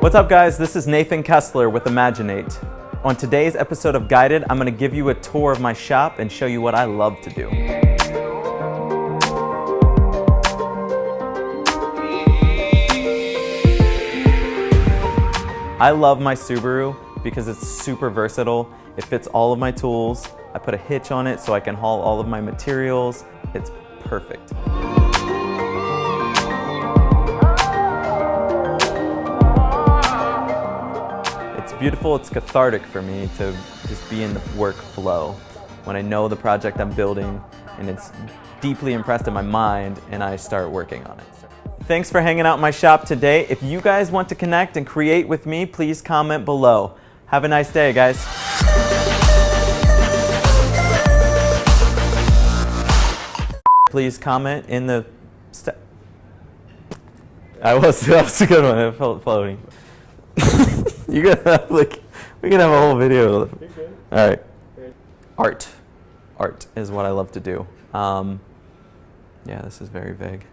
What's up guys, this is Nathan Kessler with imagiNATE. On today's episode of Guided, I'm going to give you a tour of my shop and show you what I love to do. I love my Subaru because it's super versatile. It fits all of my tools. I put a hitch on it so I can haul all of my materials. It's perfect. It's beautiful, it's cathartic for me to just be in the workflow when I know the project I'm building and it's deeply impressed in my mind and I start working on it. Thanks for hanging out in my shop today. If you guys want to connect and create with me, please comment below. Have a nice day, guys. Please comment in the that was a good one. It felt floating. You're gonna have, like, we can have a whole video. All right. Art is what I love to do. Yeah, this is very vague.